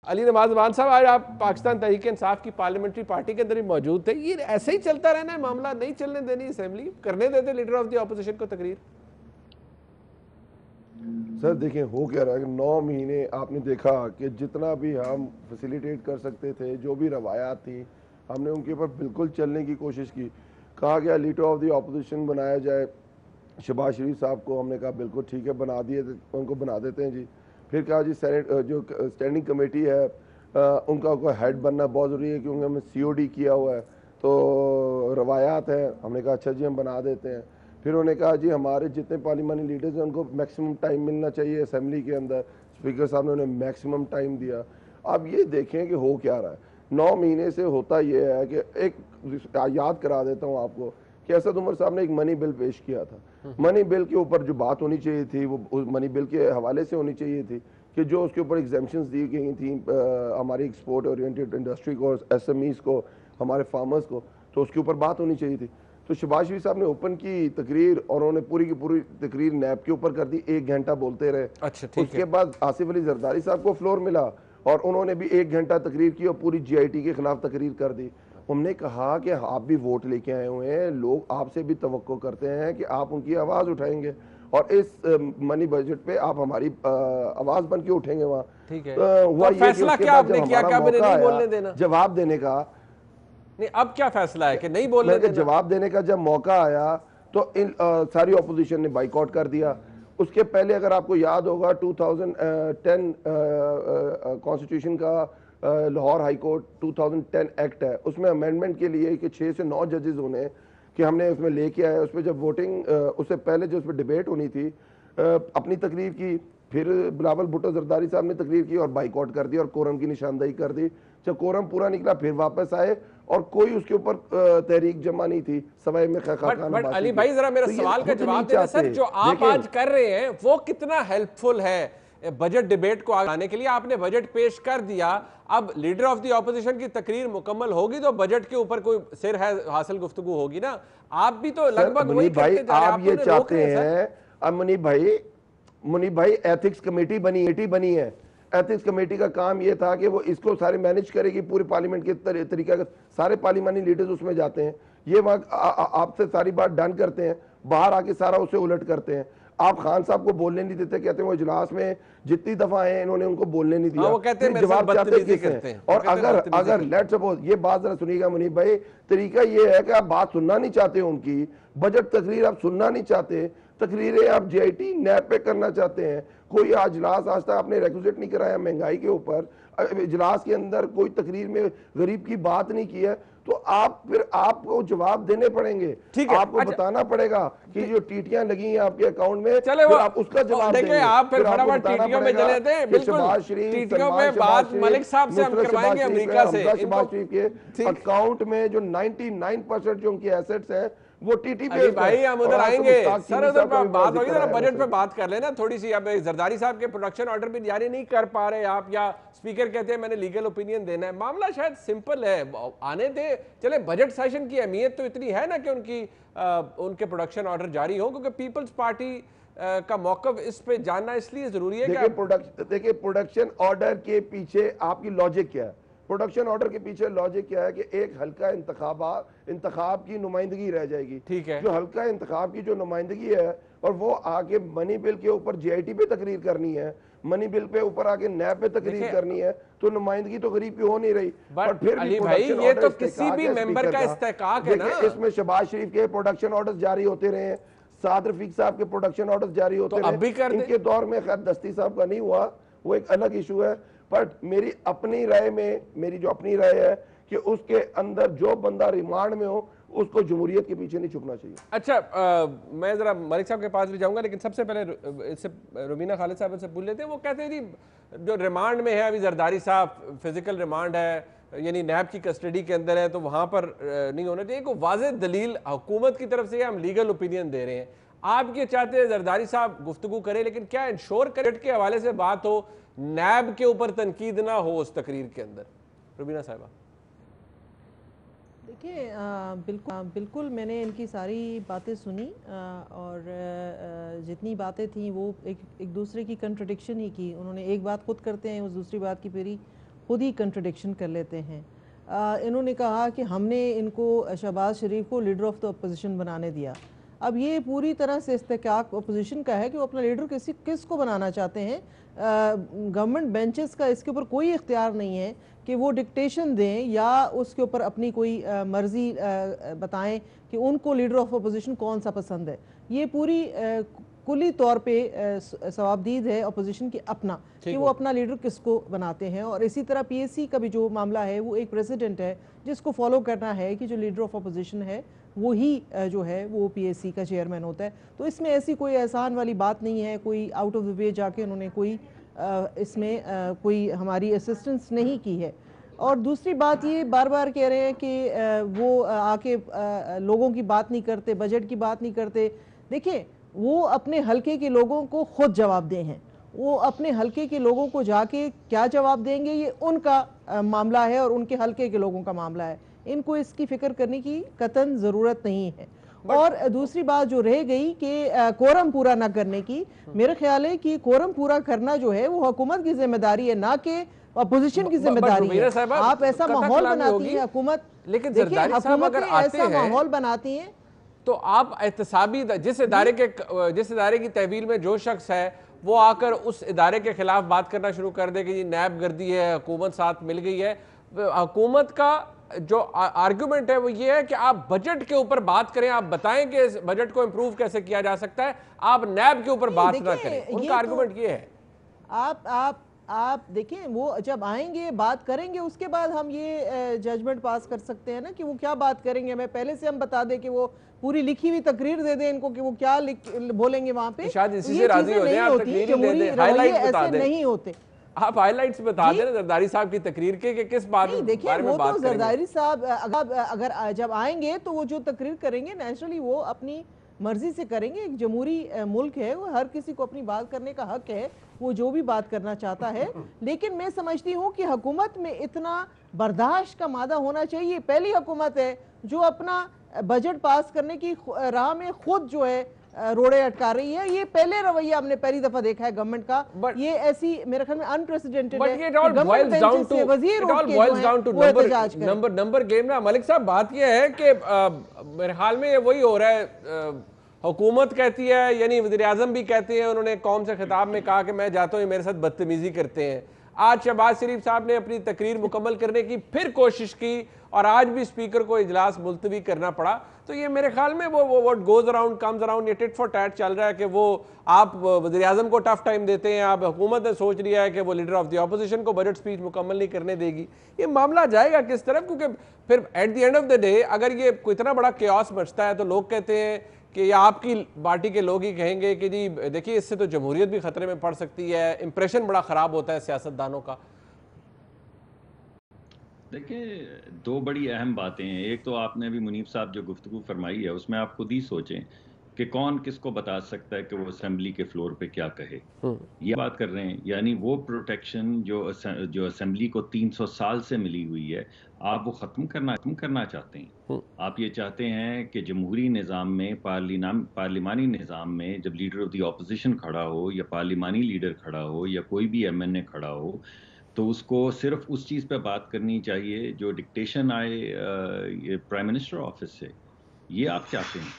अली नवाज मान साहब, आज आप पाकिस्तान तहरीक इंसाफ की पार्लियामेंट्री पार्टी के अंदर ही मौजूद थे, ये ऐसे ही चलता रहना है मामला, नहीं चलने देनी असेंबली, करने देते लीडर ऑफ द ऑपोजिशन को तकरीर? सर देखें हो क्या रहा है कि 9 महीने आपने देखा कि जितना भी हम फैसिलिटेट कर सकते थे, जो भी रवायात थी, हमने उनके ऊपर बिल्कुल चलने की कोशिश की। कहा गया लीडर ऑफ द ऑपोजिशन बनाया जाए शहबाज शरीफ साहब को, हमने कहा बिल्कुल ठीक है बना दिए, उनको बना देते हैं जी। फिर कहा जी सेनेट जो स्टैंडिंग कमेटी है उनका हेड बनना बहुत ज़रूरी है क्योंकि हमने COD किया हुआ है, तो रवायात है। हमने कहा अच्छा जी हम बना देते हैं। फिर उन्होंने कहा जी हमारे जितने पार्लियामानी लीडर्स हैं उनको मैक्सिमम टाइम मिलना चाहिए असेंबली के अंदर। स्पीकर साहब ने उन्हें मैक्सिमम टाइम दिया। अब ये देखें कि हो क्या रहा है। 9 महीने से होता ये है कि एक याद करा देता हूँ आपको कि असद उमर साहब ने एक मनी बिल पेश किया था। मनी बिल के ऊपर जो बात होनी चाहिए थी वो उस मनी बिल के हवाले से होनी चाहिए थी कि जो उसके ऊपर एग्जाम्पशंस दी गई थी हमारी एक्सपोर्ट ओरिएंटेड इंडस्ट्री को, SMEs को, हमारे फार्मर्स को, तो उसके ऊपर बात होनी चाहिए थी। तो शहबाज शरीफ साहब ने ओपन की तकरीर और उन्होंने पूरी की पूरी तकरीर नैब के ऊपर कर दी, 1 घंटा बोलते रहे। अच्छा ठीक उसके बाद आसिफ अली जरदारी साहब को फ्लोर मिला और उन्होंने भी 1 घंटा तकरीर की और पूरी GIT के खिलाफ तकरीर कर दी। हमने कहा कि आप भी वोट लेके आए हुए हैं, लोग आपसे भी तवक्को करते हैं कि आप उनकी आवाज़ उठाएंगे और इस मनी बजट पे आप हमारी आवाज़ बन के उठेंगे वहाँ। ठीक है। हुआ तो ये कि फैसला उसके क्या बाद आपने जब किया, हमारा क्या मैंने मौका नहीं आया बोलने देना? जवाब देने का, नहीं अब क्या फैसला है कि नहीं बोलने देना? जवाब देने का जब मौका आया तो इन सारी ऑपोजिशन ने बाइकआउट कर दिया। उसके पहले अगर आपको याद होगा 2010 कॉन्स्टिट्यूशन का लाहौर हाई कोर्ट 2010 एक्ट है, उसमें अमेंडमेंट के लिए कि 6 से 9 जजेस होने कि हमने उसमें लेके आए। उस पर जब वोटिंग उससे पहले जो उस पर डिबेट होनी थी अपनी तकरीर की, फिर बिलावल भुट्टो जरदारी साहब ने तकरीर की और बाइकआउट कर दी और कोरम की निशानदेही कर दी। जब कोरम पूरा निकला फिर वापस आए और कोई उसके ऊपर तहरीक जमा नहीं थी सवाए में बट अली भाई जरा मेरा सवाल का जवाब देना सर, जो आप आज कर रहे हैं वो कितना हेल्पफुल है बजट डिबेट को आगे लाने के लिए? आपने बजट पेश कर दिया, अब लीडर ऑफ द ऑपोजिशन की तकरीर मुकम्मल होगी तो बजट के ऊपर कोई सिर है हासिल गुफ्तगू होगी ना। आप भी तो लगभग वही करते जा रहे हैं। आप ये चाहते हैं अब मुनीब भाई एथिक्स कमेटी बनी है। एथिक्स कमेटी का काम ये था कि वो इसको सारे मैनेज करेगी, पूरे पार्लियामेंट के तरीका का सारे पार्लियामानी लीडर्स उसमें जाते हैं, ये वहाँ आपसे सारी बात डन करते हैं, बाहर आके सारा उसे उलट करते हैं। आप खान साहब को बोलने नहीं देते, कहते हैं वो इजलास में जितनी दफा आए इन्होंने उनको बोलने नहीं दिया। वो कहते हैं जवाब चाहते किससे? और अगर लेट्स सपोज ये बात जरा सुनिएगा मुनीब भाई, तरीका ये है कि आप बात सुनना नहीं चाहते उनकी, बजट तकरीर आप सुनना नहीं चाहते, तकरीरें आप GIT नैब पे करना चाहते हैं। कोई इजलास आज तक आपने रेक्विजिट नहीं कराया महंगाई के ऊपर, इजलास के अंदर कोई तकरीर में गरीब की बात नहीं की है, तो आप फिर आपको जवाब देने पड़ेंगे। ठीक है, आपको बताना पड़ेगा कि जो टीटियां लगी हैं आपके अकाउंट में, चले वो आप उसका जवाब देंगे। आप फिर फटाफट टीटियों में चले थे। बिल्कुल टीटियों पे बात मलिक साहब से हम करवाएंगे अमेरिका से। शहबाज शरीफ के अकाउंट में जो 99% जो उनकी एसेट्स है वो TT पे भाई हम उधर आएंगे सर, उधर बात होगी, जरा बजट पे बात कर लेना थोड़ी सी। अब जरदारी साहब के प्रोडक्शन ऑर्डर भी जारी नहीं कर पा रहे आप, या स्पीकर कहते हैं मैंने लीगल ओपिनियन देना है। मामला शायद सिंपल है, आने दे चले। बजट सेशन की अहमियत तो इतनी है ना कि उनके प्रोडक्शन ऑर्डर जारी हो, क्योंकि पीपल्स पार्टी का मौकफ इस पे जानना इसलिए जरूरी है। देखिए प्रोडक्शन ऑर्डर के पीछे आपकी लॉजिक क्या है? प्रोडक्शन ऑर्डर के पीछे लॉजिक क्या है कि एक हल्का इंतखाब की नुमाइंदगी रह जाएगी। ठीक है, जो हल्का इंतखाब की जो नुमाइंदगी है और वो आगे मनी बिल के ऊपर GIT पे तकरीर करनी है, मनी बिल पे ऊपर आके नैब पे तकरीर करनी है, तो नुमाइंदगी तो गरीब की हो नहीं रही। बट फिर अली भाई ये तो किसी भी मेंबर का इस्तेहकाक है ना। इसमें शहबाज शरीफ के प्रोडक्शन ऑर्डर जारी होते रहे, साद रफीक साहब के प्रोडक्शन ऑर्डर जारी होते रहे। अब भी कर इनके दौर में खैर दस्ती साहब का नहीं हुआ, वो एक अलग इशू है। बट मेरी अपनी राय है कि उसके अंदर जो बंदा रिमांड में हो उसको जमहूरियत के पीछे नहीं छुपना चाहिए। अच्छा मैं जरा मलिक साहब के पास भी जाऊंगा, लेकिन सबसे पहले इससे रुबीना खालिद साहब से पूछ लेते हैं। वो कहते हैं जी जो रिमांड में है अभी जरदारी साहब, फिजिकल रिमांड है, यानी नैब की कस्टडी के अंदर है, तो वहां पर नहीं होना चाहिए। कोई वाज़ेह दलील हुकूमत की तरफ से हम लीगल ओपिनियन दे रहे हैं, आप ये चाहते हैं जरदारी साहब गुफ्तगू करें, लेकिन क्या इंश्योर करें के हवाले से बात हो, नैब के ऊपर तनकीद ना हो उस तकरीर के अंदर? रुबीना साहिबा देखिए बिल्कुल मैंने इनकी सारी बातें सुनी और जितनी बातें थी वो एक दूसरे की कंट्रडिक्शन ही की। उन्होंने एक बात खुद करते हैं, उस दूसरी बात की पूरी खुद ही कंट्रडिक्शन कर लेते हैं। इन्होंने कहा कि हमने इनको शहबाज शरीफ को लीडर ऑफ द अपोजिशन बनाने दिया। अब ये पूरी तरह से इस्तेकाक अपोजिशन का है कि वो अपना लीडर किसको बनाना चाहते हैं। गवर्नमेंट बेंचेस का इसके ऊपर कोई इख्तियार नहीं है कि वो डिक्टेशन दें या उसके ऊपर अपनी कोई मर्जी बताएं कि उनको लीडर ऑफ अपोजिशन कौन सा पसंद है। ये पूरी कुली तौर पे सवाबदीद है अपोजिशन की अपना कि वो अपना लीडर किसको बनाते हैं। और इसी तरह पीएससी का भी जो मामला है वो एक प्रेसिडेंट है जिसको फॉलो करना है कि जो लीडर ऑफ अपोजिशन है वो ही जो है वो पीएससी का चेयरमैन होता है। तो इसमें ऐसी कोई एहसान वाली बात नहीं है, कोई आउट ऑफ द वे जाके उन्होंने कोई इसमें कोई हमारी असिस्टेंस नहीं की है। और दूसरी बात ये बार बार कह रहे हैं कि वो आके लोगों की बात नहीं करते, बजट की बात नहीं करते। देखिए वो अपने हलके के लोगों को खुद जवाब दे हैं, वो अपने हलके के लोगों को जाके क्या जवाब देंगे ये उनका मामला है और उनके हलके के लोगों का मामला है। इनको इसकी फिक्र करने की कतन ज़रूरत नहीं है। और दूसरी बात जो रह गई कि कोरम पूरा ना करने की, मेरा ख्याल है कि कोरम पूरा करना जो है वो हुकूमत की जिम्मेदारी है, ना कि अपोजिशन की जिम्मेदारी है। आप ऐसा माहौल बनाती है हुकूमत, लेकिन जरदारी साहब अगर आते हैं माहौल बनाती हैं तो आप एहतसाबी जिस इदारे की तहवील में जो शख्स है वो आकर उस इदारे के खिलाफ बात करना शुरू कर दे कि जी नैब गर्दी है, हुकूमत साथ मिल गई है। हुकूमत का जो आर्गुमेंट है वो ये है कि आप बजट के ऊपर बात करें, आप बताएं कि इस बजट को इंप्रूव कैसे किया जा सकता है, आप नैब के ऊपर बात ना करें। उनका आर्गुमेंट ये है। आप देखें वो जब आएंगे बात करेंगे उसके बाद हम ये जजमेंट पास कर सकते हैं ना कि वो क्या बात करेंगे। मैं पहले से हम बता दें कि वो पूरी लिखी हुई तकरीर दे दें इनको कि वो क्या बोलेंगे वहां पे। शायद इसी से राजी हो जाएं, आप तकरीर दे दें, हाइलाइट्स बता दें। नहीं होते, आप हाइलाइट्स बता दें जरदारी साहब की तकरीर के कि किस बात बारे में बात करेंगे। वो तो जरदारी साहब अगर जब आएंगे तो वो जो तकरीर करेंगे नेचुरली वो अपनी मर्जी से करेंगे। एक जमहूरी मुल्क है, वो हर किसी को अपनी बात करने का हक है, वो जो भी बात करना चाहता है। लेकिन मैं समझती हूँ कि हुकूमत में इतना बर्दाश्त का मादा होना चाहिए। पहली हुकूमत है जो अपना बजट पास करने की राह में खुद जो है रोड़े अटका रही है। ये पहले रवैया हमने पहली दफा देखा है गवर्नमेंट का। ये ऐसी मेरे ख्याल में अनप्रेसिडेंटेड है। नंबर गेम ना मलिक साहब, बात यह है कि मेरे ख्याल में वही हो रहा है। हुकूमत कहती है, यानी वज़ीर आज़म भी कहते हैं, उन्होंने कौम से खिताब में कहा कि मैं जाता हूँ मेरे साथ बदतमीजी करते हैं। आज शहबाज शरीफ साहब ने अपनी तकरीर मुकम्मल करने की फिर कोशिश की और आज भी स्पीकर को इजलास मुलतवी करना पड़ा। तो ये मेरे ख्याल में वो what goes around comes around, ये टिट फॉर टैट चल रहा है कि वो आप वज़ीर आज़म को टफ टाइम देते हैं, आप हुकूमत ने सोच लिया है कि वो लीडर ऑफ द अपोजिशन को बजट स्पीच मुकम्मल नहीं करने देगी। ये मामला जाएगा किस तरफ? क्योंकि फिर at the end of the day अगर ये कोई इतना बड़ा केओस मचता है तो लोग कहते हैं कि ये आपकी पार्टी के लोग ही कहेंगे कि जी देखिए इससे तो जमहूरियत भी खतरे में पड़ सकती है, इंप्रेशन बड़ा ख़राब होता है सियासतदानों का। देखिए दो बड़ी अहम बातें हैं। एक तो आपने अभी मुनीब साहब जो गुफ्तगू फरमाई है उसमें आप खुद ही सोचें कि कौन किसको बता सकता है कि वो असेंबली के फ्लोर पे क्या कहे। ये बात कर रहे हैं, यानी वो प्रोटेक्शन जो असेंबली को 300 साल से मिली हुई है आप वो ख़त्म करना चाहते हैं। आप ये चाहते हैं कि जमहूरी निज़ाम में पार्लिमानी निज़ाम में जब लीडर ऑफ द अपोजिशन खड़ा हो या पार्लिमानी लीडर खड़ा हो या कोई भी MNA खड़ा हो तो उसको सिर्फ उस चीज़ पे बात करनी चाहिए जो डिक्टेशन आए प्राइम मिनिस्टर ऑफिस से। ये आप चाहते हैं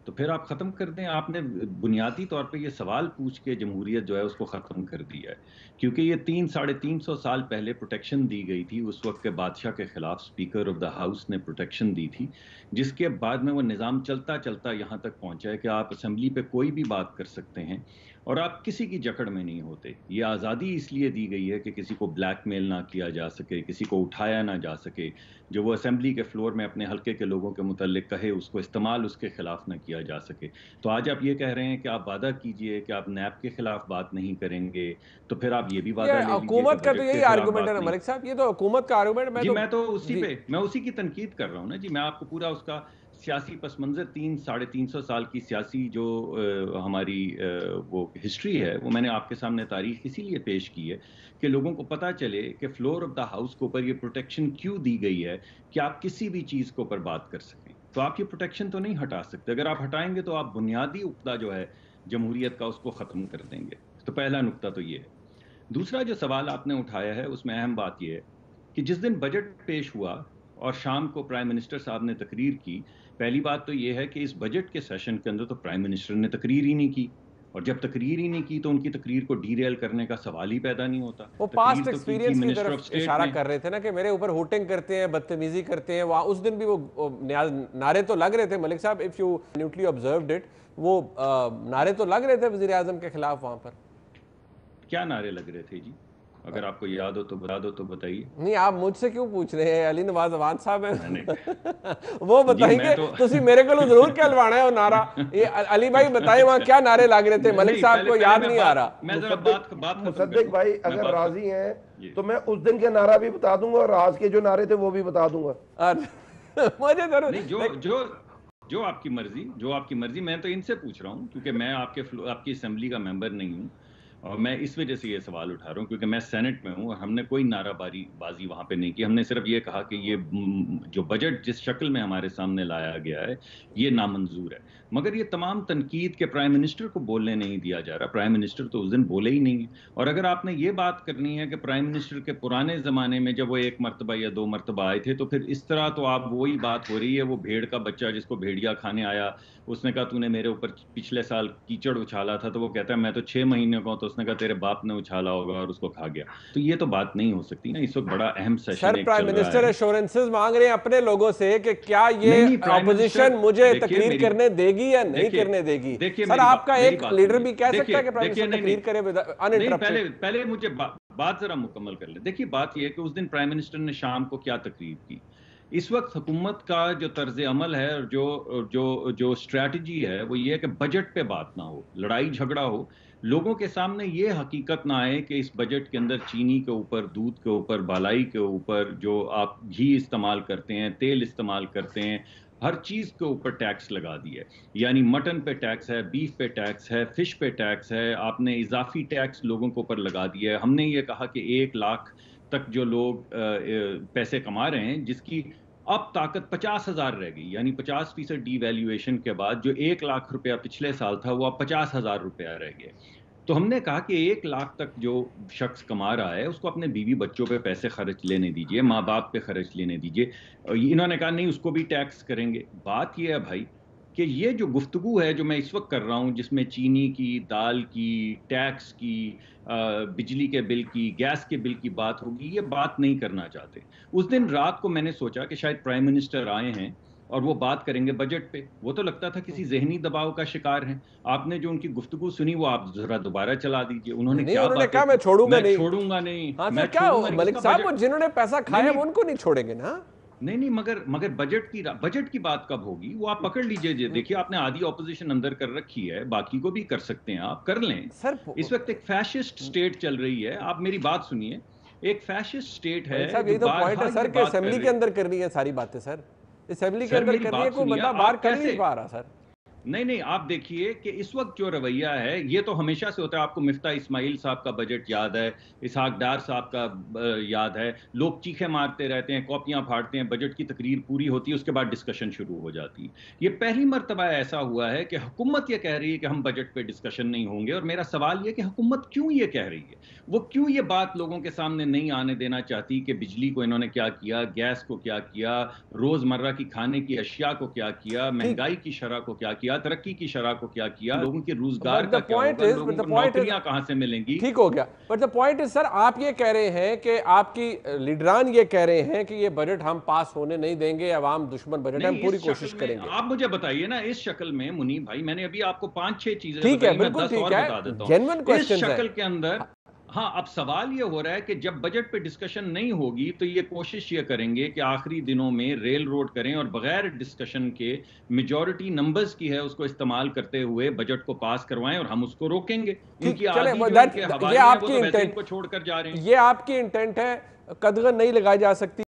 तो फिर आप ख़त्म कर दें। आपने बुनियादी तौर पे ये सवाल पूछ के जमहूरियत जो है उसको ख़त्म कर दिया है, क्योंकि ये 300-350 साल पहले प्रोटेक्शन दी गई थी। उस वक्त के बादशाह के ख़िलाफ़ स्पीकर ऑफ द हाउस ने प्रोटेक्शन दी थी, जिसके बाद में वो निज़ाम चलता चलता यहाँ तक पहुँचा है कि आप असेंबली पे कोई भी बात कर सकते हैं और आप किसी की जकड़ में नहीं होते। ये आज़ादी इसलिए दी गई है कि किसी को ब्लैकमेल ना किया जा सके, किसी को उठाया ना जा सके। जो वो असेंबली के फ्लोर में अपने हल्के के लोगों के मुतल्लिक कहे उसको इस्तेमाल उसके खिलाफ ना किया जा सके। तो आज आप ये कह रहे हैं कि आप वादा कीजिए कि आप नैब के खिलाफ बात नहीं करेंगे, तो फिर आप ये भी वादा ले लीजिए। हुकूमत का तो यही आर्गुमेंट है ना मलिक साहब, ये तो हुकूमत का आर्गुमेंट। मैं उसी की तनकीद कर रहा हूँ ना जी। मैं आपको पूरा उसका सियासी पस मंज़र 300-350 साल की सियासी जो हमारी वो हिस्ट्री है वो मैंने आपके सामने तारीख इसीलिए पेश की है कि लोगों को पता चले कि फ्लोर ऑफ द हाउस के ऊपर ये प्रोटेक्शन क्यों दी गई है कि आप किसी भी चीज़ के ऊपर बात कर सकें। तो आप ये प्रोटेक्शन तो नहीं हटा सकते। अगर आप हटाएंगे तो आप बुनियादी उक़दा जो है जमहूरियत का उसको ख़त्म कर देंगे। तो पहला नुक्ता तो ये है। दूसरा जो सवाल आपने उठाया है उसमें अहम बात यह है कि जिस दिन बजट पेश हुआ और शाम को प्राइम मिनिस्टर साहब ने तकरीर की, पहली बात तो यह है कि इस बजट के सेशन के अंदर तो प्राइम मिनिस्टर ने तकरीर ही नहीं की, और जब तकरीर ही नहीं की तो उनकी तकरीर को डीरेल करने का सवाल ही पैदा नहीं होता। वो तकरीर पास्ट तो एक्सपीरियंस की मिनिस्टर ऑफ तरफ स्टेट इशारा ने। कर रहे थे ना कि मेरे ऊपर होटिंग करते हैं, बदतमीजी करते हैं। वहाँ उस दिन भी वो नारे तो लग रहे थे मलिक साहब, इफ यू न्यूटली ऑब्जर्व्ड इट, वो नारे तो लग रहे थे वजीर आजम के खिलाफ वहां पर। क्या नारे लग रहे थे जी? अगर आपको याद हो तो बता दो, तो बताइए। नहीं, आप मुझसे क्यों पूछ रहे हैं? अली नवाज अवान साहब है वो जी, बताएंगे। मैं तो तुसी मेरे को जरूर कहलवाना है वो नारा। ये अली भाई बताएं वहाँ क्या नारे लग रहे थे? मलिक नहीं, साहब पहले- को पहले याद मैं नहीं आ बात- रहा। मैं जरा बात खत्म कर मुसद्दिक लूं। भाई मैं अगर बात राजी जी। हैं तो मैं उस दिन के नारा भी बता दूंगा और आज के जो नारे थे वो भी बता दूंगा। मुझे जरूर नहीं, जो आपकी मर्जी। मैं तो इनसे पूछ रहा हूँ क्योंकि मैं आपकी असेंबली का मेंबर नहीं हूँ, और मैं इस वजह से ये सवाल उठा रहा हूँ क्योंकि मैं सेनेट में हूँ और हमने कोई नाराबाजी वहां पे नहीं की। हमने सिर्फ ये कहा कि ये जो बजट जिस शक्ल में हमारे सामने लाया गया है ये नामंजूर है। मगर ये तमाम तनकीद के प्राइम मिनिस्टर को बोलने नहीं दिया जा रहा। प्राइम मिनिस्टर तो उस दिन बोले ही नहीं है। और अगर आपने ये बात करनी है कि प्राइम मिनिस्टर के पुराने ज़माने में जब वो एक मरतबा या दो मरतबा आए थे, तो फिर इस तरह तो आप वही बात हो रही है, वो भेड़ का बच्चा जिसको भेड़िया खाने आया, उसने कहा तूने मेरे ऊपर पिछले साल कीचड़ उछाला था, तो वो कहता है मैं तो 6 महीने का हूं, तो उसने कहा तेरे बाप ने उछाला होगा और उसको खा गया। तो ये तो बात नहीं हो सकती ना। इस वक्त बड़ा अहम सेशन सर, एक प्राइम चल रहा मिनिस्टर है। एश्योरेंसेस मांग रहे हैं अपने लोगों से कि क्या ये नहीं, प्राइम ऑपोजिशन मिनिस्टर मुझे देखिए तकरीर करने देगी या नहीं करने देगी। देखिए सर, आपका मेरी एक बात लीडर सुनिए। भी कह सकता है कि प्राइम देखिए, मिनिस्टर तकरीर करे नहीं, अनइंटरप्टेड। पहले मुझे बात जरा मुकम्मल कर ले। देखिए, बात यह है कि उस दिन प्राइम मिनिस्टर ने शाम को क्या तकरीर की। इस वक्त हुकूमत का जो तर्ज अमल है और जो स्ट्रैटेजी है वो ये है कि बजट पे बात ना हो, लड़ाई झगड़ा हो, लोगों के सामने ये हकीकत ना आए कि इस बजट के अंदर चीनी के ऊपर, दूध के ऊपर, बालाई के ऊपर, जो आप घी इस्तेमाल करते हैं, तेल इस्तेमाल करते हैं, हर चीज के ऊपर टैक्स लगा दिया है। यानी मटन पे टैक्स है, बीफ पे टैक्स है, फिश पे टैक्स है, आपने इजाफी टैक्स लोगों के ऊपर लगा दिया है। हमने ये कहा कि 1 लाख तक जो लोग पैसे कमा रहे हैं, जिसकी अब ताकत 50,000 रह गई, यानी 50% डीवैल्यूएशन के बाद जो 1 लाख रुपया पिछले साल था वो अब 50,000 रुपया रह गया। तो हमने कहा कि 1 लाख तक जो शख्स कमा रहा है उसको अपने बीवी बच्चों पे पैसे खर्च लेने दीजिए, माँ बाप पे खर्च लेने दीजिए। इन्होंने कहा नहीं, उसको भी टैक्स करेंगे। बात यह है भाई कि ये जो गुफ्तगू है जो मैं इस वक्त कर रहा हूँ, जिसमें चीनी की, दाल की, टैक्स की, बिजली के बिल की, गैस के बिल की बात होगी, ये बात नहीं करना चाहते। उस दिन रात को मैंने सोचा कि शायद प्राइम मिनिस्टर आए हैं और वो बात करेंगे बजट पे। वो तो लगता था किसी जहनी दबाव का शिकार हैं। आपने जो उनकी गुफ्तगू सुनी वो आप जरा दोबारा चला दीजिए। उन्होंने नहीं, क्या उन्होंने बातें कहा मैं की? छोड़ूंगा नहीं। छोड़ूंगा नहीं, हाँ मैं सर, क्या छोड़ूंगा नहीं। मलिक उसका साहब, बजट- वो जिन्होंने पैसा खाया नहीं, वो उनको नहीं छोड़ेंगे ना। नहीं, मगर बजट की बात कब होगी वो आप पकड़ लीजिए। देखिए, आपने आधी ऑपोजिशन अंदर कर रखी है, बाकी को भी कर सकते हैं, आप कर लें। सर, इस वक्त एक फैशिस्ट स्टेट चल रही है। आप मेरी बात सुनिए, एक फैशिस्ट स्टेट है मलिक साहब, जो यही तो पॉइंट है बारहा सर ये कि बात कर असेंबली के रही है। अंदर करनी है सारी बातें। सर, असेंबली के सर, अंदर मेरी करनी है, बात कोई सुनिए, बंदा आप बाहर कर नहीं कैसे- पा रहा सर। नहीं, आप देखिए कि इस वक्त जो रवैया है ये तो हमेशा से होता है। आपको मिफ्ता इस्माइल साहब का बजट याद है, इसहाक डार साहब का याद है। लोग चीखे मारते रहते हैं, कॉपियां फाड़ते हैं, बजट की तकरीर पूरी होती है, उसके बाद डिस्कशन शुरू हो जाती है। ये पहली मर्तबा ऐसा हुआ है कि हुकूमत ये कह रही है कि हम बजट पे डिस्कशन नहीं होंगे। और मेरा सवाल ये कि हुकूमत क्यों ये कह रही है? वो क्यों ये बात लोगों के सामने नहीं आने देना चाहती कि बिजली को इन्होंने क्या किया, गैस को क्या किया, रोजमर्रा की खाने की अशिया को क्या किया, महंगाई की शरह को क्या किया, तरक्की की शरह को क्या किया, लोगों के रोजगार But का the क्या point होगा, is- लोगों but the को point is- नौकरियां कहां से मिलेंगी। ठीक हो गया, but the point is sir, आप ये कह रहे हैं कि आपकी लीडरान ये कह रहे हैं कि ये बजट हम पास होने नहीं देंगे, अवाम दुश्मन बजट है, हम नहीं, पूरी इस कोशिश शक्ल में करेंगे। आप मुझे बताइए ना, इस शक्ल में मुनीब भाई, मैंने अभी आपको 5-6 चीजें ठीक है, बताई, मैं बिल्कुल 10 ठीक और है, बता देता genuine हूं। इस questions है। शक्ल के अंदर हाँ, अब सवाल ये हो रहा है कि जब बजट पे डिस्कशन नहीं होगी तो ये कोशिश ये करेंगे कि आखिरी दिनों में रेल रोड करें और बगैर डिस्कशन के मेजॉरिटी नंबर्स की है उसको इस्तेमाल करते हुए बजट को पास करवाएं और हम उसको रोकेंगे। इनकी चले, आधी जो that- इनके ये हवाले हैं वो आपकी तो वैसे इंटेंट, इनको छोड़कर जा रहे हैं। ये आपकी इंटेंट है, कदगन नहीं लगाई जा सकती।